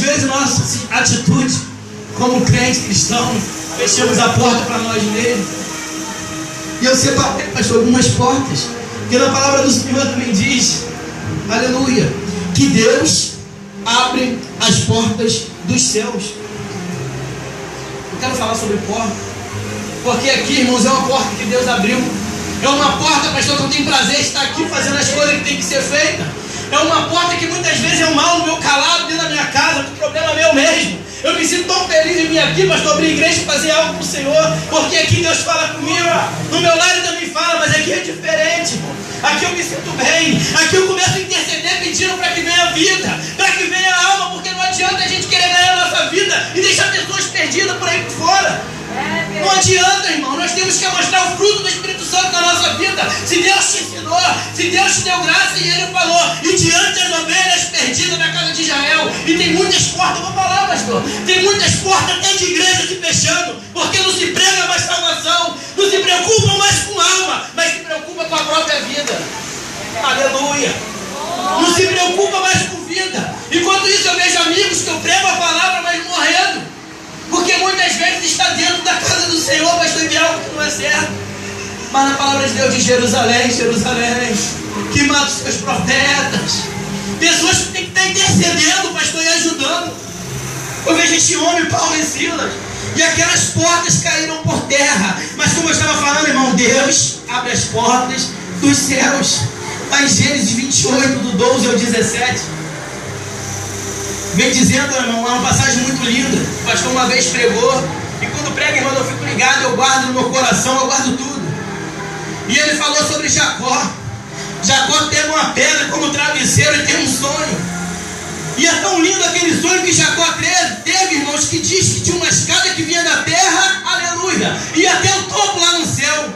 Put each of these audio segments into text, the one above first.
vezes nossa atitude como crente cristão, fechamos a porta para nós mesmos. E eu separei, pastor, algumas portas, porque na palavra do Senhor também diz, aleluia, que Deus abre as portas dos céus. Eu quero falar sobre porta, porque aqui, irmãos, é uma porta que Deus abriu. É uma porta, pastor, que eu tenho prazer de estar aqui fazendo as coisas que tem que ser feitas. É uma porta que muitas vezes é um mal no meu calado dentro da minha casa, o problema é meu mesmo. Eu me sinto tão feliz em vir aqui, pastor, abrir igreja e fazer algo para o Senhor, porque aqui Deus fala comigo. No meu lar Ele também fala, mas aqui é diferente, irmão. Aqui eu me sinto bem, aqui eu começo a interceder pedindo para que venha a vida, para que venha a alma, porque não adianta a gente querer ganhar a nossa vida e deixar pessoas perdidas por aí por fora. Não adianta, irmão, nós temos que mostrar o fruto do Espírito Santo na nossa vida. Se Deus te ensinou, se Deus te deu graça, e Ele falou, e diante das ovelhas perdidas na casa de Israel, e tem muitas portas, vou falar, pastor, tem muitas portas até de igreja se fechando, porque não se prega mais salvação, não se preocupam mais com alma, mas se preocupa com a própria vida. Aleluia. Não se preocupa mais com vida. Enquanto isso eu vejo amigos que eu prego a palavra, mas morrendo. Porque muitas vezes está dentro da casa do Senhor, pastor, e algo que não é certo. Mas na palavra de Deus diz Jerusalém, Jerusalém, que mata os seus profetas. Pessoas que têm que estar intercedendo, pastor, e ajudando. Eu vejo este homem, Paulo e Silas, e aquelas portas caíram por terra. Mas como eu estava falando, irmão, Deus abre as portas dos céus. Lá em Gênesis 28, do 12 ao 17. Vem dizendo, irmão, é uma passagem muito linda. O pastor uma vez pregou, e quando prega, irmão, eu fico ligado, eu guardo no meu coração, eu guardo tudo. E ele falou sobre Jacó. Jacó pega uma pedra como travesseiro e tem um sonho. E é tão lindo aquele sonho que Jacó teve, irmãos, que diz que tinha uma escada que vinha da terra, aleluia, e até o topo lá no céu.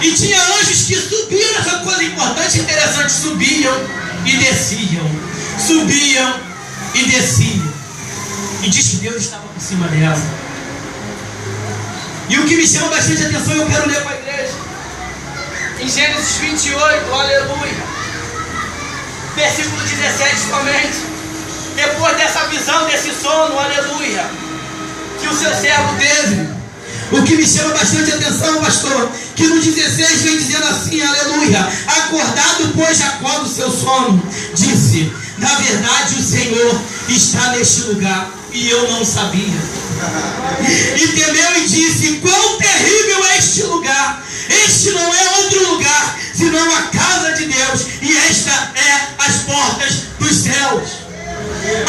E tinha anjos que subiam, essa coisa importante e interessante, subiam e desciam. Subiam e desciam. E diz que Deus estava por cima dela. E o que me chama bastante atenção, eu quero ler para a igreja. Em Gênesis 28, aleluia, versículo 17 somente. Depois dessa visão, desse sono, aleluia, que o seu servo teve. O que me chama bastante atenção, pastor, que no 16 vem dizendo assim, aleluia, acordado pois Jacó do seu sono, disse, na verdade o Senhor está neste lugar, e eu não sabia. E temeu e disse, quão terrível é este lugar, este não é outro lugar, senão a casa de Deus, e esta é as portas dos céus.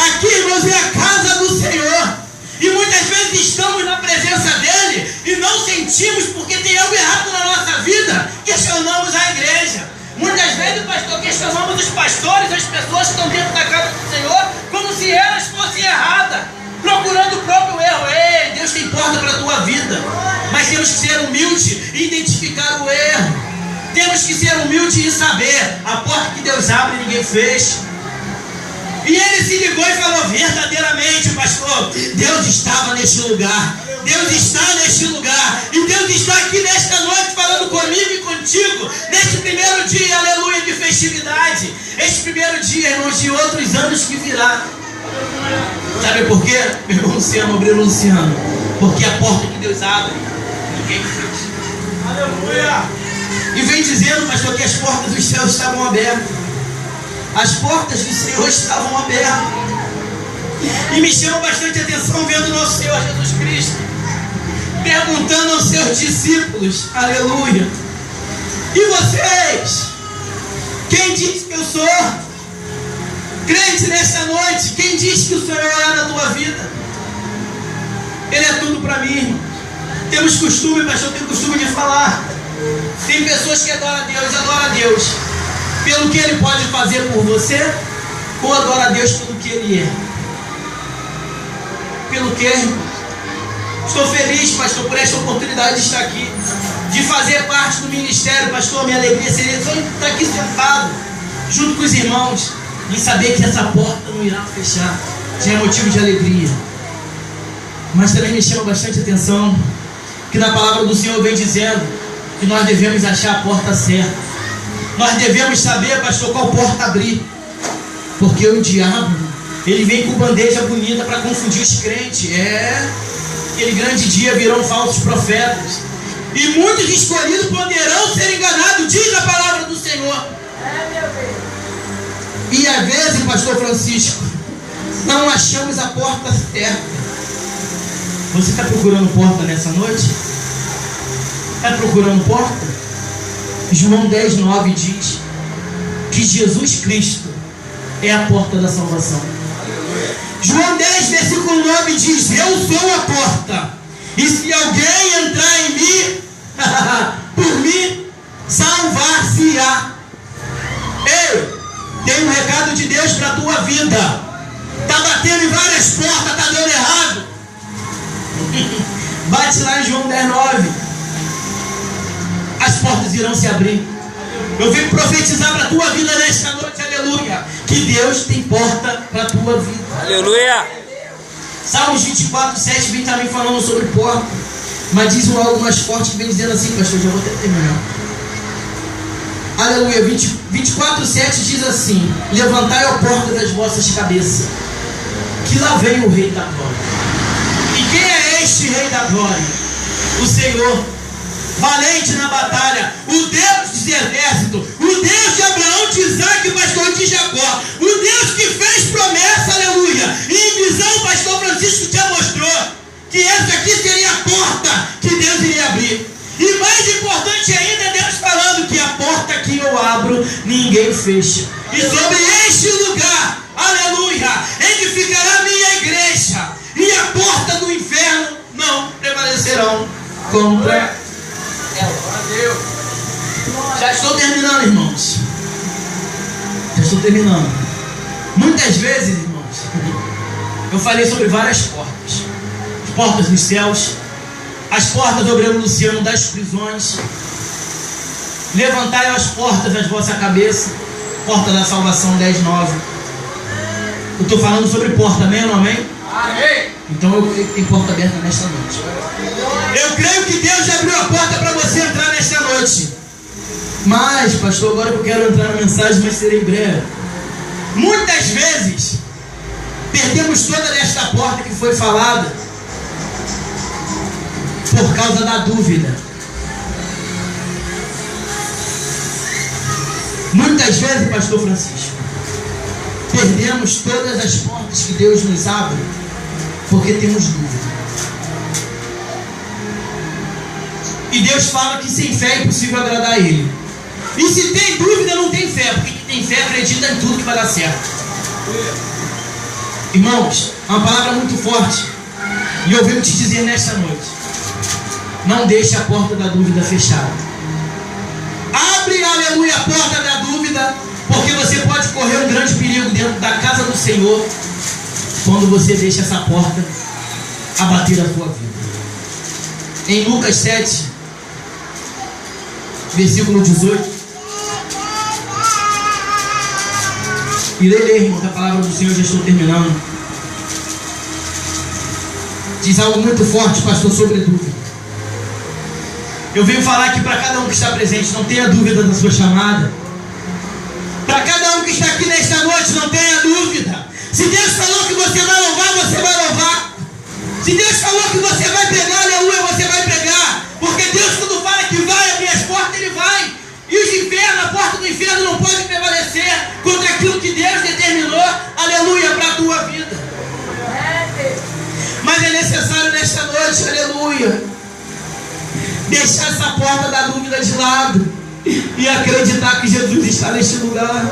Aqui, irmãos, é a casa do Senhor. E muitas vezes estamos na presença dele e não sentimos porque tem algo errado na nossa vida. Questionamos a igreja. Muitas vezes, pastor, questionamos os pastores, as pessoas que estão dentro da casa do Senhor, como se elas fossem erradas, procurando o próprio erro. Ei, Deus tem porta para a tua vida, mas temos que ser humildes e identificar o erro. Temos que ser humildes e saber a porta que Deus abre ninguém fecha. E ele se ligou e falou, verdadeiramente, pastor, Deus estava neste lugar. Deus está neste lugar. E Deus está aqui nesta noite falando comigo e contigo. Neste primeiro dia, aleluia, de festividade. Este primeiro dia, irmãos, de outros anos que virá. Sabe por quê? Meu irmão Luciano, obreiro Luciano. Porque a porta que Deus abre, ninguém fecha. Aleluia. E vem dizendo, pastor, que as portas dos céus estavam abertas. As portas do Senhor estavam abertas. E me chama bastante atenção vendo o nosso Senhor Jesus Cristo perguntando aos seus discípulos, aleluia, e vocês? Quem diz que eu sou? Crente nesta noite, quem diz que o Senhor é na tua vida? Ele é tudo para mim. Temos costume, pastor, tem costume de falar. Tem pessoas que adoram a Deus pelo que Ele pode fazer por você, ou adora a Deus pelo que Ele é? Pelo que? Estou feliz, pastor, por esta oportunidade de estar aqui, de fazer parte do ministério, pastor. Minha alegria seria só estar aqui sentado, junto com os irmãos, e saber que essa porta não irá fechar. Já é motivo de alegria. Mas também me chama bastante atenção que na palavra do Senhor vem dizendo que nós devemos achar a porta certa. Nós devemos saber, pastor, qual porta abrir. Porque o diabo, Ele vem com bandeja bonita para confundir os crentes. Aquele grande dia virão falsos profetas. E muitos escolhidos poderão ser enganados, diz a palavra do Senhor. E às vezes, pastor Francisco, não achamos a porta certa. Você está procurando porta nessa noite? Está procurando porta? João 10:9 diz que Jesus Cristo é a porta da salvação. João 10, versículo 9 diz: eu sou a porta, e se alguém entrar em mim, por mim, salvar-se-á. Ei, tem um recado de Deus para a tua vida. Está batendo em várias portas, está dando errado. Bate lá em João 10:9. As portas irão se abrir. Eu venho profetizar para a tua vida nesta noite, aleluia, que Deus tem porta para a tua vida. Aleluia. Salmos 24:7 vem também falando sobre porta, mas diz algo mais forte que vem dizendo assim, pastor, já vou até terminar. Aleluia, 24:7 diz assim: levantai a porta das vossas cabeças, que lá vem o Rei da Glória. E quem é este Rei da Glória? O Senhor, valente na batalha, o Deus dos exércitos, o Deus de Abraão, de Isaac, pastor, de Jacó, o Deus que fez promessa, aleluia. E em visão, pastor Francisco já mostrou que essa aqui seria a porta que Deus iria abrir. E mais importante ainda, Deus falando que a porta que eu abro, ninguém fecha. E sobre este lugar, aleluia, edificará minha igreja, e a porta do inferno não prevalecerão contra ela. Já estou terminando, irmãos. Já estou terminando. Muitas vezes, irmãos, eu falei sobre várias portas. As portas dos céus, as portas do obreiro Luciano das prisões. Levantai as portas das vossa cabeça. Porta da salvação 10:9. Eu estou falando sobre porta, amém ou não amém? Amém. Então eu creio que tem porta aberta nesta noite. Eu creio que Deus já abriu a porta para você entrar nesta noite. Mas, pastor, agora eu quero entrar na mensagem, mas serei breve. Muitas vezes perdemos toda esta porta que foi falada por causa da dúvida. Muitas vezes, pastor Francisco, perdemos todas as portas que Deus nos abre porque temos dúvida. E Deus fala que sem fé é impossível agradar a Ele. E se tem dúvida, não tem fé, porque quem tem fé acredita em tudo que vai dar certo. Irmãos, é uma palavra muito forte, e eu venho te dizer nesta noite: não deixe a porta da dúvida fechada. Abre, aleluia, a porta da dúvida, porque você pode correr um grande perigo dentro da casa do Senhor quando você deixa essa porta abater a sua vida. Em Lucas 7, versículo 18. Irei ler, irmão, que a palavra do Senhor, já estou terminando. Diz algo muito forte, pastor, sobre dúvida. Eu venho falar aqui para cada um que está presente: não tenha dúvida da sua chamada. Para cada um que está aqui nesta noite, não tenha dúvida. Se Deus falou que você vai louvar, você vai louvar. Se Deus falou que você vai pegar, aleluia, você vai pegar. Porque Deus, quando fala que vai abrir as portas, Ele vai. E os infernos, a porta do inferno não pode prevalecer contra aquilo que Deus determinou, aleluia, para a tua vida. Mas é necessário nesta noite, aleluia, deixar essa porta da dúvida de lado e acreditar que Jesus está neste lugar.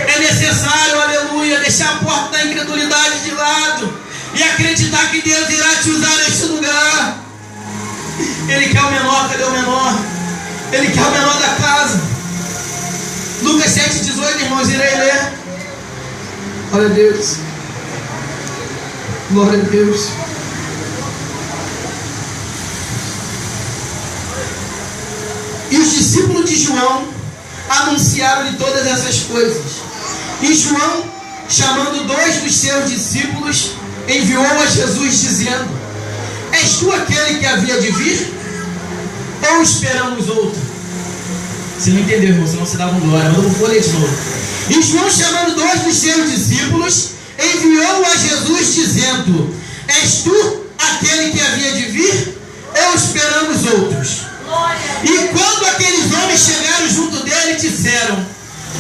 É necessário, aleluia, deixar a porta da incredulidade de lado e acreditar que Deus irá te usar neste lugar. Ele quer o menor, cadê o menor? Ele quer o menor da casa. Lucas 7:18, irmãos, irei ler. Glória a Deus. Glória a Deus. E os discípulos de João anunciaram-lhe todas essas coisas. E João, chamando 2 dos seus discípulos, enviou a Jesus dizendo: és tu aquele que havia de vir? Ou esperamos outro? Você não entendeu, irmão, senão você dava glória, mas eu vou ler de novo. E João, chamando 2 dos seus discípulos, enviou a Jesus dizendo: és tu aquele que havia de vir, ou esperamos outros? E quando aqueles homens chegaram junto dele, disseram: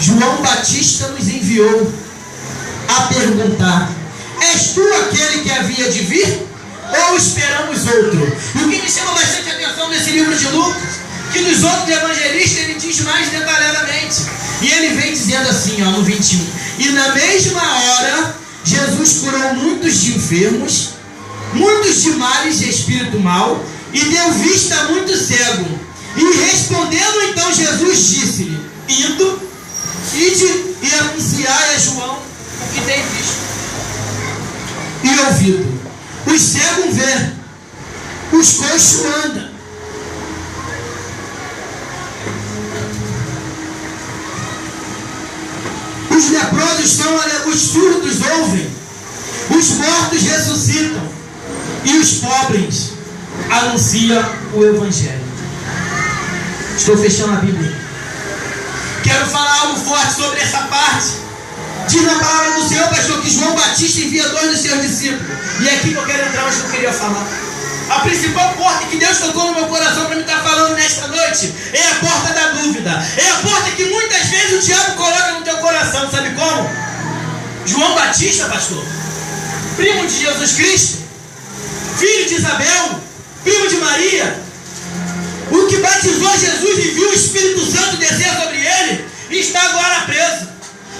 João Batista nos enviou a perguntar: és tu aquele que havia de vir, ou esperamos outro? E o que me chama bastante atenção nesse livro de Lucas, que nos outros evangelistas ele diz mais detalhadamente. E ele vem dizendo assim, no 21: e na mesma hora Jesus curou muitos de enfermos, muitos de males de espírito mau, e deu vista a muito cego. E respondendo então Jesus disse-lhe: indo, ide e anunciai a João o que tem visto e ouvido. Os cegos vê, os coxos andam, os leprosos são, os surdos ouvem, os mortos ressuscitam, e os pobres anunciam o Evangelho. Estou fechando a Bíblia. Quero falar algo forte sobre essa parte. Diz na palavra do Senhor, pastor, que João Batista envia 2 dos seus discípulos. E é aqui que eu quero entrar, onde eu queria falar. A principal porta que Deus tocou no meu coração para me estar falando nesta noite é a porta da dúvida. É a porta que muitas vezes o diabo coloca no teu coração. Sabe como? João Batista, pastor, primo de Jesus Cristo, filho de Isabel, primo de Maria, o que batizou Jesus e viu o Espírito Santo descer sobre ele, está agora preso.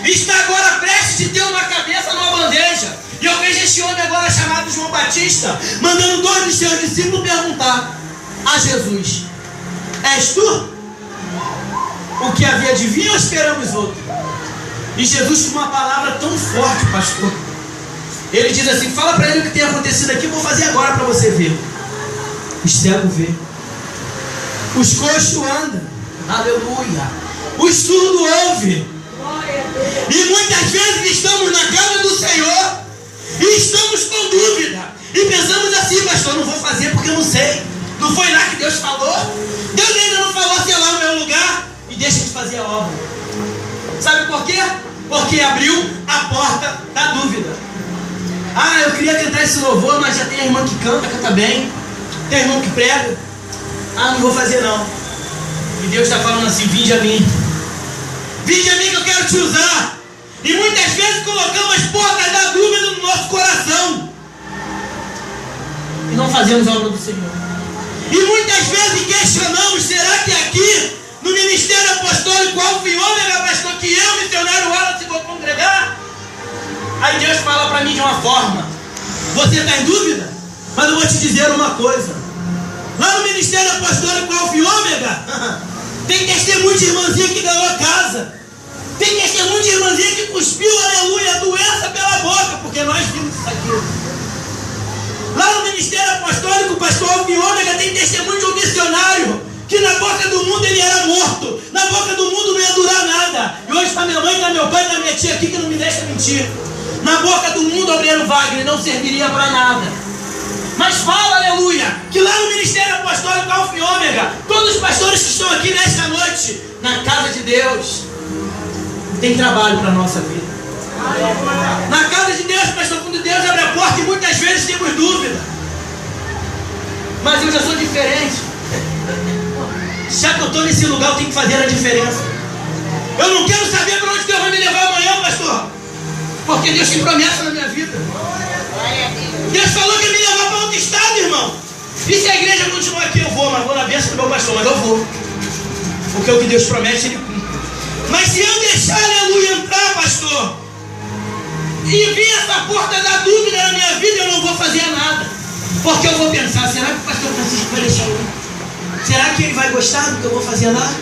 Está agora prestes de ter uma cabeça numa bandeja. E eu vejo este homem agora chamado João Batista, mandando 2 dos seus discípulos perguntar a Jesus: és tu o que havia de vir, ou esperamos outro? E Jesus com uma palavra tão forte, pastor, ele diz assim: fala para ele o que tem acontecido aqui, eu vou fazer agora para você ver. Os cegos vê, os coxos andam, aleluia, os surdos ouvem. E muitas vezes estamos na casa do Senhor e estamos com dúvida e pensamos assim: pastor, não vou fazer porque eu não sei. Não foi lá que Deus falou? Deus ainda não falou, sei lá, o meu lugar, e deixa de fazer a obra. Sabe por quê? Porque abriu a porta da dúvida. Ah, eu queria cantar esse louvor, mas já tem a irmã que canta bem, tem a irmã que prega. Ah, não vou fazer não. E Deus está falando assim: vinde a mim. Vinde a mim que eu quero te usar. E muitas vezes colocamos as portas da dúvida no nosso coração e não fazemos a obra do Senhor. E muitas vezes questionamos: será que aqui no ministério apostólico Alfa e Ômega, pastor, que eu, missionário Wallace, vou congregar? Aí Deus fala para mim de uma forma: você está em dúvida? Mas eu vou te dizer uma coisa: lá no ministério apostólico Alfa e Ômega tem testemunho de irmãzinha que ganhou a casa. Tem testemunho de irmãzinha que cuspiu, aleluia, a doença pela boca, porque nós vimos isso aqui. Lá no ministério apostólico, o pastor Alfa e Ômega tem testemunho de um missionário que na boca do mundo ele era morto. Na boca do mundo não ia durar nada. E hoje está minha mãe, está meu pai, está minha tia aqui que não me deixa mentir. Na boca do mundo, Obreiro Wagner não serviria para nada. Mas fala, aleluia, que lá no ministério apostólico Alfa e Ômega, todos os pastores que estão aqui nesta noite, na casa de Deus, tem trabalho para a nossa vida. Na casa de Deus, pastor, quando Deus abre a porta, e muitas vezes temos dúvida. Mas eu já sou diferente. Já que eu estou nesse lugar, eu tenho que fazer a diferença. Eu não quero saber para onde Deus vai me levar amanhã, pastor, porque Deus tem promessa na minha vida. Deus falou que ia me levar para outro estado, irmão. E se a igreja continuar aqui, eu vou, mas vou na bênção do meu pastor, mas eu vou. Porque o que Deus promete, Ele cumpre. Mas se eu deixar, aleluia, entrar, pastor, e vir essa porta da dúvida na minha vida, eu não vou fazer nada. Porque eu vou pensar: será que o pastor Francisco vai deixar eu ir? Será que ele vai gostar do que eu vou fazer lá?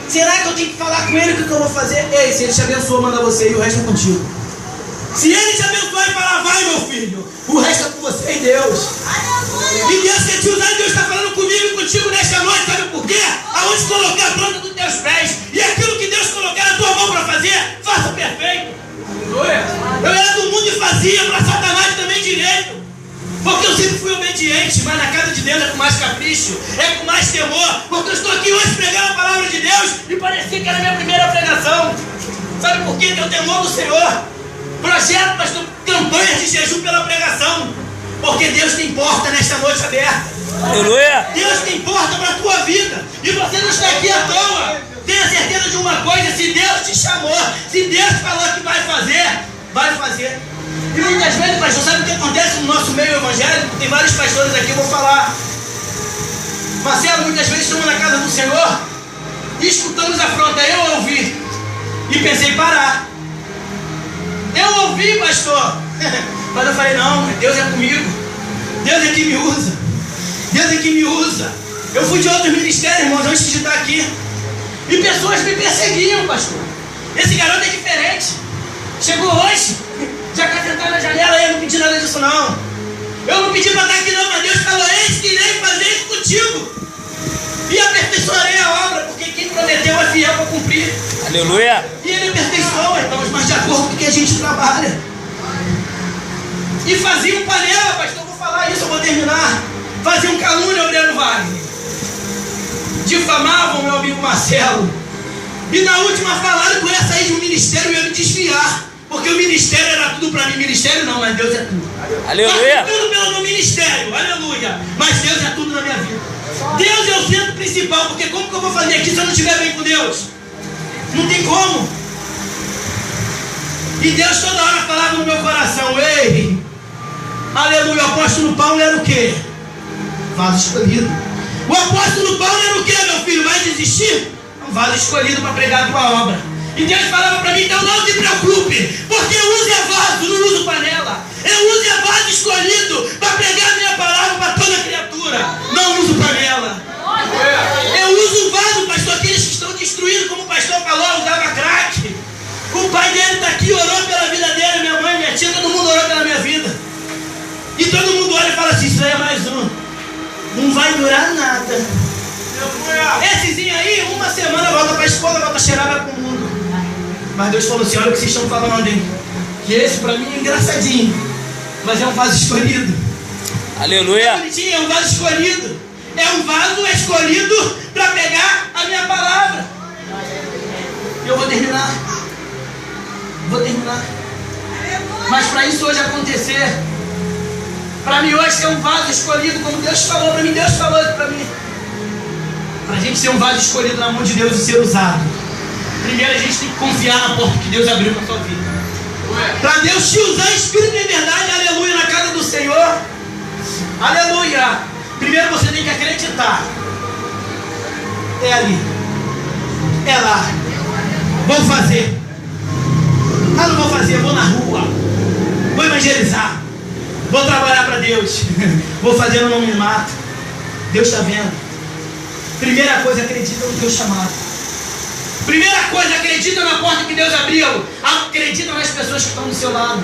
Será que eu tenho que falar com ele o que eu vou fazer? Ei, se ele te abençoou, manda você e o resto é contigo. Se ele te abençoar e falar: vai, meu filho, o resto é com você e Deus. E Deus quer te usar, e Deus está falando comigo e contigo nesta noite. Sabe por quê? Aonde colocar a planta dos teus pés. E aquilo que Deus colocar na tua mão para fazer, faça perfeito. Eu era do mundo e fazia para Satanás também direito. Porque eu sempre fui obediente, mas na casa de Deus é com mais capricho, é com mais temor. Porque eu estou aqui hoje pregando a palavra de Deus e parecia que era a minha primeira pregação. Sabe por quê? Que eu temor do Senhor. Projeto, pastor, campanhas de jejum pela pregação. Porque Deus tem porta nesta noite aberta. Aleluia. Deus tem porta para a tua vida. E você não está aqui à toa. Tenha certeza de uma coisa: se Deus te chamou, se Deus falou que vai fazer, vai fazer. E muitas vezes, pastor, sabe o que acontece no nosso meio evangélico? Tem vários pastores aqui, eu vou falar. Marcelo, muitas vezes estamos na casa do Senhor e escutamos a afronta. Eu ouvi e pensei em parar. Eu ouvi, pastor, mas eu falei: não, Deus é comigo. Deus é que me usa. Deus é que me usa. Eu fui de outros ministérios, irmãos, antes de estar aqui, e pessoas me perseguiam, pastor. Esse garoto é diferente. Chegou hoje, já quer sentar na janela. Eu não pedi nada disso, não. Eu não pedi para estar aqui, não, mas Deus falou: eis que irei fazer isso contigo e aperfeiçoarei a obra, porque quem prometeu é fiel para cumprir. Aleluia. E Ele aperfeiçoa, irmãos, mas de acordo com o que a gente trabalha. E fazia um panela, pastor, eu vou falar isso, eu vou terminar. Fazia um calúnia, Aurélio Wagner. Difamavam meu amigo Marcelo. E na última falaram que eu ia sair de um ministério e eu ia me desviar. Porque o ministério era tudo para mim. Ministério não, mas Deus é tudo. Aleluia. Faço tudo pelo meu ministério, aleluia. Mas Deus é tudo na minha vida. Deus é o centro principal. Porque como que eu vou fazer aqui se eu não estiver bem com Deus? Não tem como. E Deus toda hora falava no meu coração: ei, aleluia, o apóstolo Paulo era o quê? Vaso escolhido. O apóstolo Paulo era o quê, meu filho? Vai desistir? Um vaso escolhido para pregar a tua obra. E Deus falava para mim: então não te preocupe, porque eu uso vaso, não uso panela. Eu uso vaso escolhido para pregar a minha palavra para toda criatura. Não uso panela. Eu uso vaso, pastor, aqueles que estão destruídos, como o pastor falou, usava crack. O pai dele está aqui, orou pela vida dele, minha mãe, minha tia, todo mundo orou pela minha vida. E todo mundo olha e fala assim: isso aí é mais um. Não vai durar nada. Essezinho aí, uma semana volta para a escola, volta a cheirar, vai para o mundo. Mas Deus falou assim: olha o que vocês estão falando, hein? Que esse para mim é engraçadinho, mas é um vaso escolhido. Aleluia. É bonitinho, é um vaso escolhido. É um vaso escolhido para pegar a minha palavra. E eu vou terminar. Mas para isso hoje acontecer, para mim hoje ser um vaso escolhido, como Deus falou para mim, Deus falou para mim. Para a gente ser um vaso escolhido na mão de Deus e ser usado, primeiro a gente tem que confiar na porta que Deus abriu na sua vida. Para Deus te usar em espírito e em verdade, aleluia, na casa do Senhor, aleluia. Primeiro você tem que acreditar. É ali, é lá. Vou fazer. Ah, não vou fazer, vou na rua, vou evangelizar, vou trabalhar para Deus, vou fazer, eu não me mato. Deus está vendo. Primeira coisa, acredita no teu chamado. Primeira coisa, acredita na porta que Deus abriu. Acredita nas pessoas que estão do seu lado.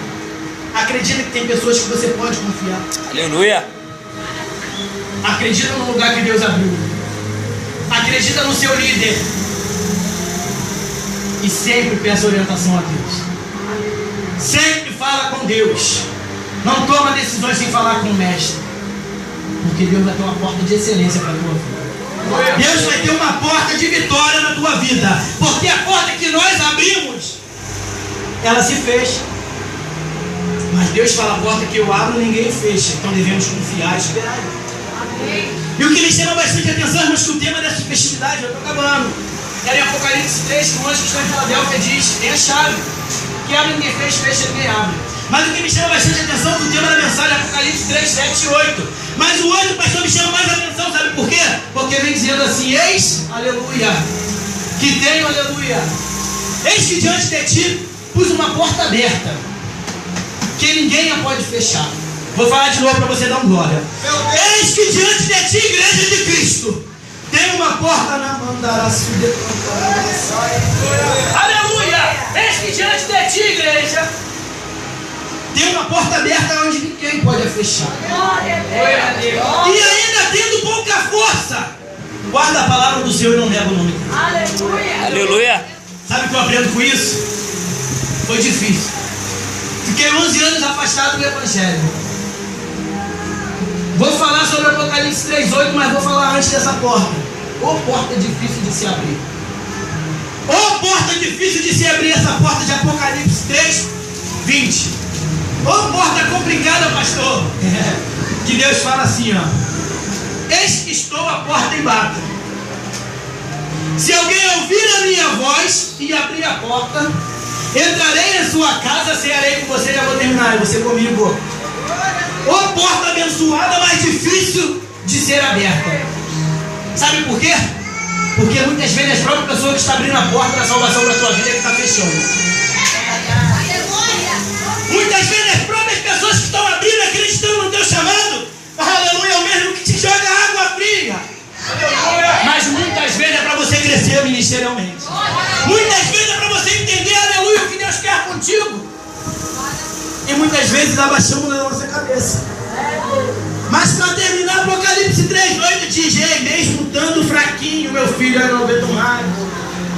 Acredita que tem pessoas que você pode confiar. Aleluia. Acredita no lugar que Deus abriu. Acredita no seu líder. E sempre peça orientação a Deus. Sempre fala com Deus. Não toma decisões sem falar com o mestre. Porque Deus vai ter uma porta de excelência para a tua vida. Deus vai ter uma porta de vitória na tua vida. Porque a porta que nós abrimos, ela se fecha. Mas Deus fala: a porta que eu abro, ninguém fecha. Então devemos confiar e esperar. E o que me chama bastante atenção, irmãos, que o tema dessa festividade, eu estou acabando, era em Apocalipse 3, que o anjo que está em Filadélfia diz: tem a chave. Que abre ninguém fecha ninguém abre. Mas o que me chama bastante atenção é que o tema da mensagem é Apocalipse 3, 7 e 8. Mas o 8, pastor, me chama mais atenção, sabe por quê? Porque vem dizendo assim: eis, aleluia, que tenho, aleluia, eis que diante de ti pus uma porta aberta, que ninguém a pode fechar. Vou falar de novo para você dar um glória. Eis que diante de ti, igreja de Cristo, tem uma porta na mandaraçu de aleluia! Eis que diante de ti, igreja, tem uma porta aberta onde ninguém pode fechar. E ainda tendo pouca força, guarda a palavra do Senhor e não nega o nome dele. Aleluia. Aleluia. Sabe o que eu aprendo com isso? Foi difícil. Fiquei 11 anos afastado do Evangelho. Vou falar sobre Apocalipse 3:8, mas vou falar antes dessa porta. Ô porta difícil de se abrir. Ô porta difícil de se abrir, essa porta de Apocalipse 3, 20. Ô porta complicada, pastor. Que Deus fala assim, ó: eis que estou à porta e bato. Se alguém ouvir a minha voz e abrir a porta, entrarei na sua casa, cearei com você. Já vou terminar, e você comigo. Ô porta abençoada, mas difícil de ser aberta. Sabe por quê? Porque muitas vezes a própria pessoa que está abrindo a porta da salvação para a tua vida é que está fechando. Muitas vezes as próprias pessoas que estão abrindo, acreditando no teu chamado, aleluia, é o mesmo que te joga água fria. Mas muitas vezes é para você crescer ministerialmente. Muitas vezes é para você entender, aleluia, o que Deus quer contigo. E muitas vezes abaixamos na nossa cabeça. Mas para terminar, Apocalipse 3:8 diz: ei, mesmo estando fraquinho, meu filho, eu não aguento mais.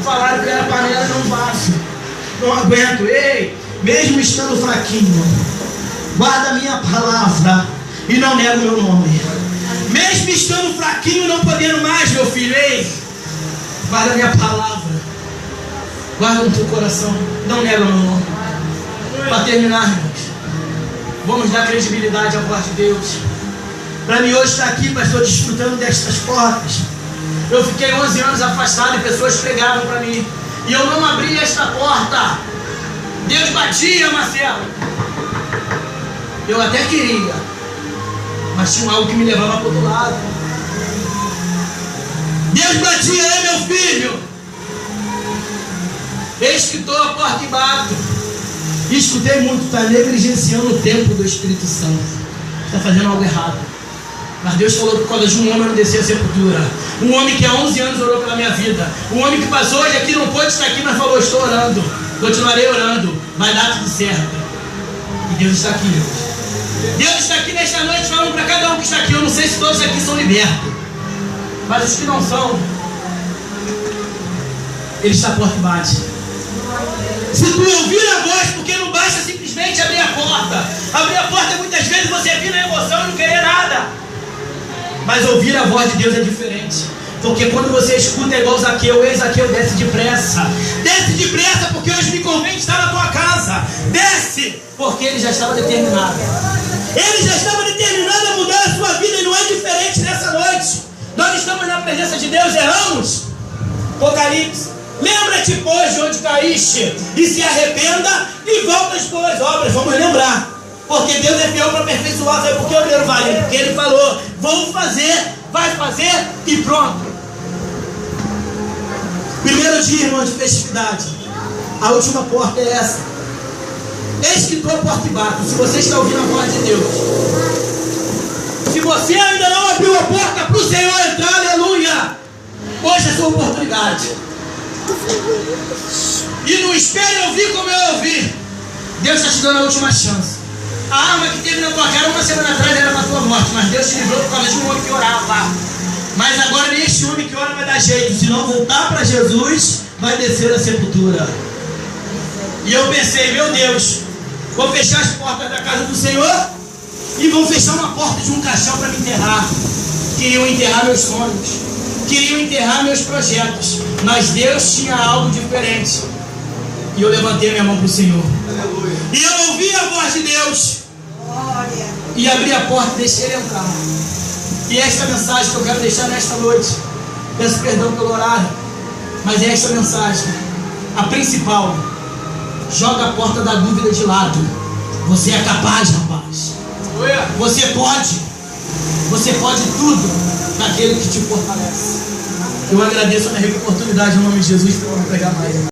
Falaram que era panela, não vaso. Não aguento. Ei, mesmo estando fraquinho, guarda a minha palavra e não nega o meu nome. Mesmo estando fraquinho, não podendo mais, meu filho, ei, guarda a minha palavra, guarda no teu coração, não nega o meu nome. Para terminar, irmãos, vamos dar credibilidade à voz de Deus. Para mim hoje estar aqui, pastor, desfrutando destas portas. Eu fiquei 11 anos afastado e pessoas pregavam para mim, e eu não abria esta porta. Deus batia, Marcelo. Eu até queria, mas tinha algo que me levava para o outro lado. Deus batia, meu filho. Eis que estou à porta e bato. E escutei muito: está negligenciando o tempo do Espírito Santo, está fazendo algo errado. Mas Deus falou que por causa de um homem eu não desci a sepultura. Um homem que há 11 anos orou pela minha vida. Um homem que passou hoje aqui, não pôde estar aqui, mas falou: estou orando, continuarei orando, vai dar tudo certo. E Deus está aqui, irmãos. Deus está aqui nesta noite falando para cada um que está aqui. Eu não sei se todos aqui são libertos, mas os que não são, Ele está à porta e bate. Se tu ouvir a voz, porque não basta simplesmente abrir a porta. Abrir a porta muitas vezes você vir na emoção e não querer nada. Mas ouvir a voz de Deus é diferente. Porque quando você escuta é igual Zaqueu. Ei, Zaqueu, desce depressa. Desce depressa, porque hoje me convém estar na tua casa. Desce, porque ele já estava determinado. Ele já estava determinado a mudar a sua vida. E não é diferente nessa noite. Nós estamos na presença de Deus, erramos. Apocalipse: lembra-te, pois, de onde caíste, e se arrependa e volta às tuas obras. Vamos lembrar, porque Deus é fiel para aperfeiçoar. Sabe por que, obreiro Wagner? Porque Ele falou: vou fazer, vai fazer e pronto. Primeiro dia, irmão, de festividade. A última porta é essa. Eis que estou à porta e bato. Se você está ouvindo a voz de Deus, se você ainda não abriu a porta para o Senhor entrar, aleluia, hoje é a sua oportunidade. E não espere ouvir como eu ouvi. Deus está te dando a última chance. A arma que teve na tua cara uma semana atrás era para a tua morte, mas Deus te livrou por causa de um homem que orava. Mas agora nem este homem que ora vai dar jeito. Se não voltar para Jesus, vai descer a sepultura. E eu pensei: meu Deus, vou fechar as portas da casa do Senhor e vão fechar uma porta de um caixão para me enterrar. Queriam enterrar meus sonhos, queriam enterrar meus projetos, mas Deus tinha algo diferente. E eu levantei minha mão para o Senhor. Aleluia. E eu ouvi a voz de Deus. Glória. E abri a porta e deixei Ele entrar. E esta mensagem que eu quero deixar nesta noite, peço perdão pelo horário, mas é esta mensagem, a principal: joga a porta da dúvida de lado. Você é capaz, rapaz. Você pode tudo naquele que te fortalece. Eu agradeço a minha oportunidade em nome de Jesus para não pregar mais.